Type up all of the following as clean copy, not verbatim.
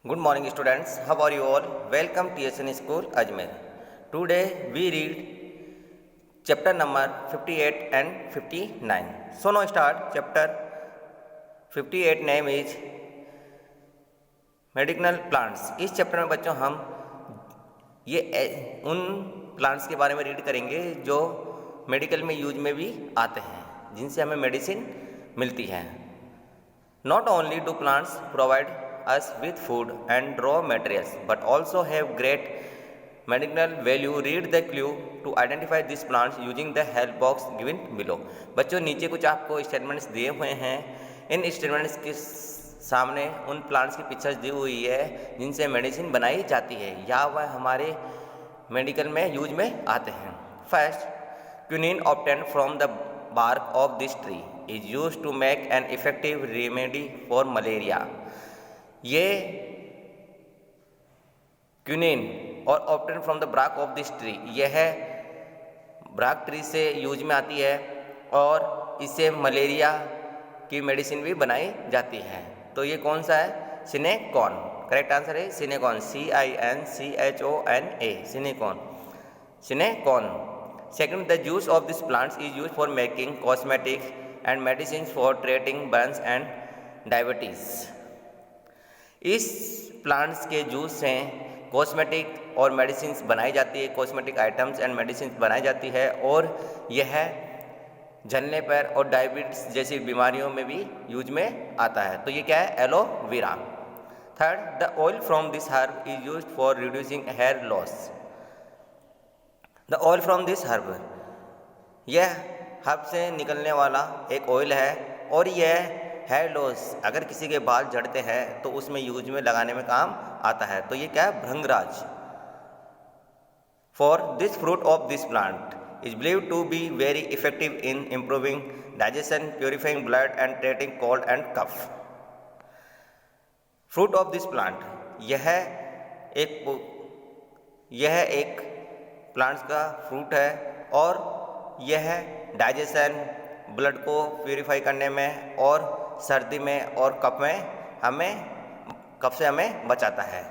Good morning, students. How are you all? Welcome to TSN School, Ajmer. Today we read chapter number 58 and 59. So now start chapter 58. Name is medicinal plants. इस chapter में बच्चों हम ये उन plants के बारे में read करेंगे जो मेडिकल में यूज में भी आते हैं, जिनसे हमें मेडिसिन मिलती है। Not only do plants provide us with food and raw materials but also have great medicinal value. Read the clue to identify these plants using the help box given below. बच्चों नीचे कुछ आपको statements दिए हुए हैं। इन statements के सामने उन प्लांट्स की पिक्चर्स दी हुई है जिनसे मेडिसिन बनाई जाती है या वह हमारे मेडिकल में यूज में आते हैं। First, quinine obtained from the bark of this tree is used to make an effective remedy for malaria. ये क्विनिन और obtain from the Barack of this tree, यह ब्राक ट्री से यूज में आती है और इससे मलेरिया की मेडिसिन भी बनाई जाती है। तो ये कौन सा है? सिनेकॉन। करेक्ट आंसर है सिनेकॉन, CINCHONA, सिनेकॉन, सिनेकॉन। Second, the juice of this plants is use for making cosmetics and medicine for treating Burns and diabetes. इस प्लांट्स के जूस से कॉस्मेटिक और मेडिसिन बनाई जाती है, कॉस्मेटिक आइटम्स एंड मेडिसिन बनाई जाती है और यह जलने पर और डायबिटीज जैसी बीमारियों में भी यूज में आता है। तो ये क्या है? Aloe vera. Third, the oil from this herb is used for reducing hair loss. The oil from this herb, यह हर्ब से निकलने वाला एक ऑयल है और यह हेयर लॉस, अगर किसी के बाल झड़ते हैं तो उसमें यूज में लगाने में काम आता है। तो ये क्या है? भृंगराज। For this fruit of this plant is believed to be very effective in improving digestion, purifying blood and treating cold and cough. Fruit of this plant, यह एक प्लांट्स का फ्रूट है और यह डाइजेशन, ब्लड को प्योरीफाई करने में और सर्दी में और कफ से हमें बचाता है।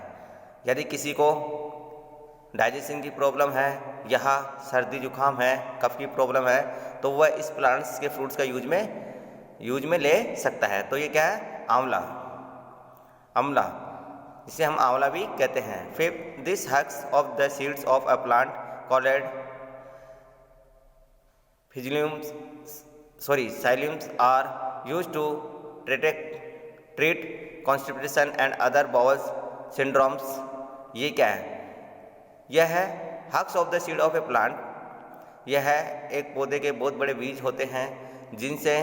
यदि किसी को डाइजेशन की प्रॉब्लम है, यहाँ सर्दी जुकाम है, कफ की प्रॉब्लम है, तो वह इस प्लांट्स के फ्रूट्स का यूज में ले सकता है। तो ये क्या है? आंवला, अमला, जिसे हम आंवला भी कहते हैं। Fifth, this husks of the seeds of a plant called psylliums are used to treat constipation and other bowel syndromes. ये क्या है? यह है husks of the seed of a plant. यह एक पौधे के बहुत बड़े बीज होते हैं जिनसे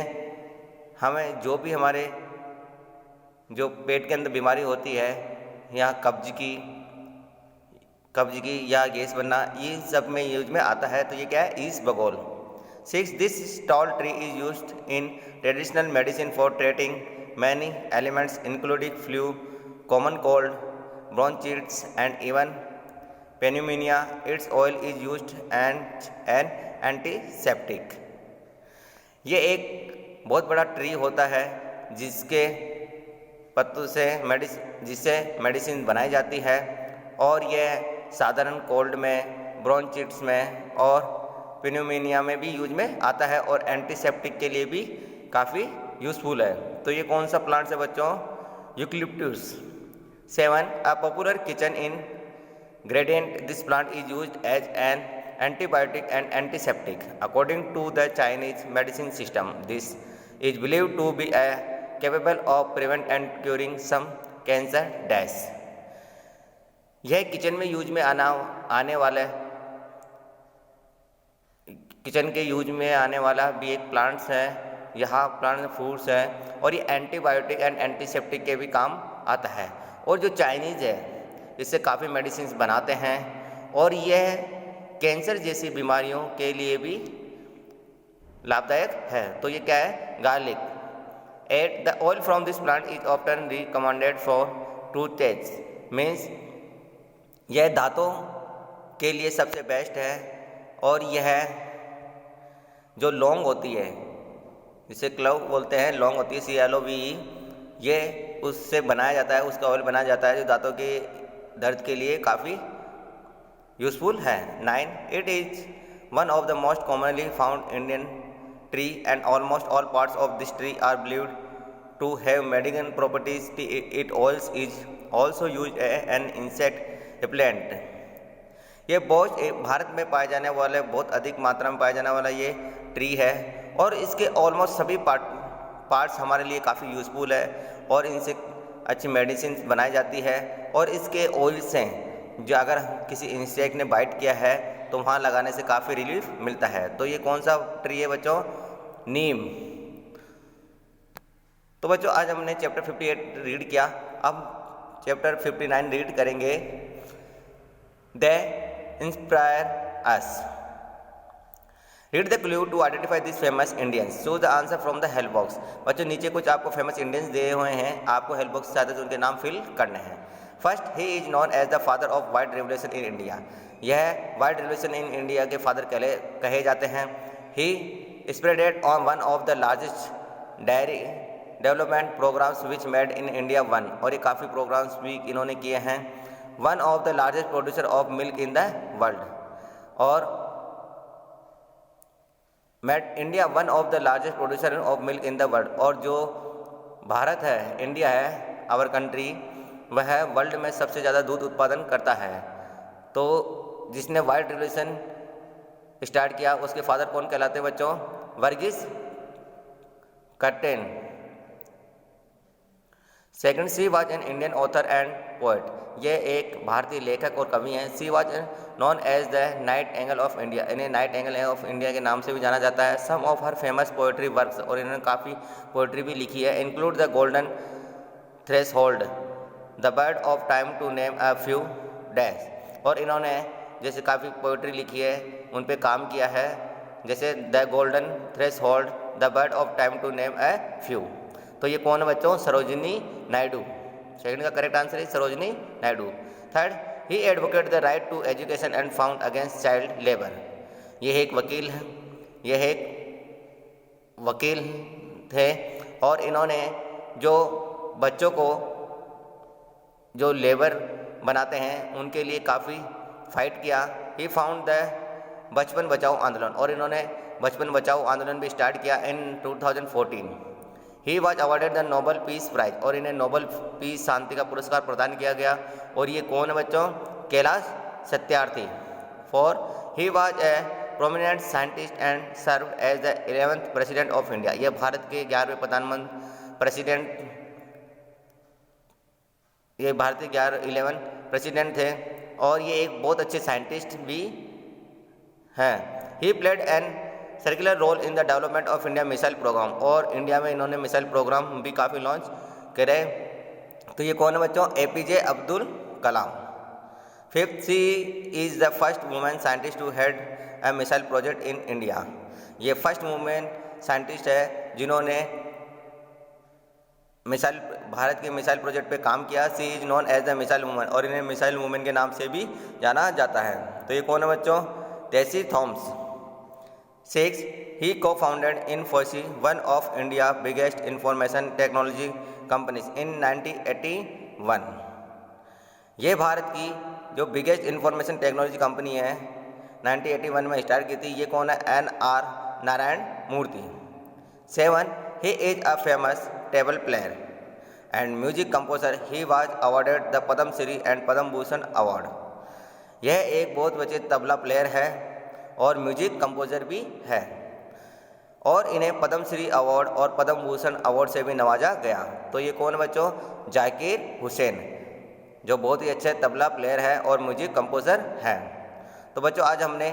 हमें जो भी हमारे जो पेट के अंदर बीमारी होती है या कब्ज की या गैस बनना, ये सब में यूज में आता है। तो ये क्या है? Isabgol. 6, this tall tree is used in traditional medicine for treating many ailments including flu, common cold, bronchitis and even pneumonia. Its oil is used as an antiseptic. ये एक बहुत बड़ा ट्री होता है जिसके पत्तों से जिससे मेडिसिन बनाई जाती है और यह साधारण कोल्ड में, ब्रोंचिटिस में और पिन्यूमोनिया में भी यूज में आता है और एंटीसेप्टिक के लिए भी काफ़ी यूज़फुल है। तो ये कौन सा प्लांट्स है बच्चों? Eucalyptus. 7, a popular kitchen ingredient, this plant is used as an antibiotic and antiseptic according to the Chinese medicine system. This is believed to be capable of prevent and curing some cancer dash. यह kitchen में use में आने वाला भी एक plants है। यहाँ plant fruits है और ये एंटीबायोटिक एंड एंटीसेप्टिक के भी काम आता है और जो चाइनीज़ है इससे काफ़ी मेडिसिन बनाते हैं और यह कैंसर जैसी बीमारियों के लिए भी लाभदायक है। तो ये क्या है? Garlic. 8, the oil from this plant is often recommended for toothpaste, means यह दांतों के लिए सबसे बेस्ट है और यह जो लौंग होती है, जिसे क्लव बोलते हैं, लौंग होती है, CLOVE, ये उससे बनाया जाता है, उसका ऑयल बनाया जाता है जो दांतों के दर्द के लिए काफ़ी यूजफुल है। 9. It is one of the most commonly found Indian tree and almost all parts of this tree are believed to have medicinal properties. It oils is also use an insect repellent. ये बहुत भारत में पाए जाने वाले, बहुत अधिक मात्रा में पाया जाने वाला ये ट्री है और इसके ऑलमोस्ट सभी पार्ट्स हमारे लिए काफ़ी यूज़फुल है और इनसे अच्छी मेडिसिन बनाई जाती है और इसके ऑयल से जो अगर किसी इंसेक्ट ने बाइट किया है तो वहाँ लगाने से काफ़ी रिलीफ मिलता है। तो ये कौन सा ट्री है बच्चों? नीम। तो बच्चों आज हमने चैप्टर 58 रीड किया, अब चैप्टर 59 रीड करेंगे। They inspire us. Read the clue to identify this famous Indians. Choose the answer from the help box. बच्चों नीचे कुछ आपको फेमस इंडियंस दिए हुए हैं, आपको हेल्प बॉक्स से आते तो उनके नाम फिल करने हैं। First, he is known as the father of white revolution in India. यह वाइट रेवोल्यूशन इन इंडिया के फादर कहे जाते हैं। He spreaded on one of the largest dairy development programs which made in India one. और ये काफ़ी programs भी इन्होंने किए हैं। One of the largest producer of milk in the world. और made India one of the largest producer of milk in the world. और जो भारत है, इंडिया है, आवर कंट्री, वह वर्ल्ड में सबसे ज़्यादा दूध उत्पादन करता है। तो जिसने वाइट रेवोल्यूशन स्टार्ट किया उसके फादर कौन कहलाते हैं बच्चों? Verghese Kurien. Second, she was an Indian author and poet. ये एक भारतीय लेखक और कवि हैं। She was known as the nightingale of India. इन्हें नाइट एंगल ऑफ इंडिया के नाम से भी जाना जाता है। Some of her famous poetry works, और इन्होंने काफ़ी पोएट्री भी लिखी है, include the golden threshold, the bird of time to name a few dash. और इन्होंने जैसे काफ़ी पोएट्री लिखी है, उन पे काम किया है, जैसे the golden threshold, the bird of time to name a few. तो ये कौन है बच्चों? सरोजिनी नायडू। सेकंड का करेक्ट आंसर है Sarojini Naidu. Third, he advocate the right to education and found against child labour. यह एक वकील है, यह एक वकील थे और इन्होंने जो बच्चों को जो लेबर बनाते हैं उनके लिए काफ़ी फाइट किया। ही फाउंड द बचपन बचाओ आंदोलन, और इन्होंने बचपन बचाओ आंदोलन भी स्टार्ट किया in 2014। He was awarded the Nobel peace prize, और इन्हें नोबल पीस शांति का पुरस्कार प्रदान किया गया। और ये कौन है बच्चों? Kailash Satyarthi. Four he was a prominent scientist and serve as the 11th president of India. यह भारत के 11वें प्रधानमंत्री प्रेसिडेंट, ये भारत के 11 प्रेसिडेंट थे और ये एक बहुत अच्छे साइंटिस्ट भी हैं। He played an circular role in the development of India missile programme, और इंडिया में इन्होंने मिसाइल प्रोग्राम भी काफ़ी लॉन्च करे। तो ये कौन है बच्चों? APJ Abdul Kalam. Fifth, she is the first women scientist to head a missile project in India. ये फर्स्ट वुमेन साइंटिस्ट है जिन्होंने मिसाइल, भारत के मिसाइल प्रोजेक्ट पे काम किया। She is known as the missile women, और इन्हें मिसाइल वुमेन के नाम से भी जाना जाता है। तो ये कौन है बच्चों? Tessy Thoms. 6, he co-founded Infosys, one of India's biggest information technology companies in 1981। ये भारत की जो बिगेस्ट इंफॉर्मेशन टेक्नोलॉजी कंपनी है 1981 में स्टार्ट की थी। ये कौन है? NR Narayana Murthy. 7, he is a famous table player and music composer. He was awarded the Padma Shri and Padma Bhushan award. यह एक बहुत बड़े तबला प्लेयर है और म्यूजिक कंपोजर भी है, और इन्हें पद्म श्री अवार्ड और पद्म भूषण अवार्ड से भी नवाजा गया। तो ये कौन बच्चों? जाकिर हुसैन, जो बहुत ही अच्छे तबला प्लेयर है और म्यूजिक कंपोजर है। तो बच्चों आज हमने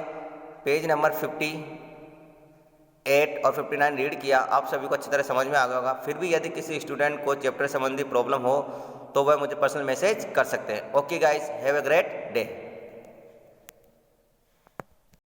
पेज नंबर 58 और 59 रीड किया। आप सभी को अच्छी तरह समझ में आ गया होगा। फिर भी यदि किसी स्टूडेंट को चैप्टर संबंधी प्रॉब्लम हो तो वह मुझे पर्सनल मैसेज कर सकते हैं। Okay guys, have a great day.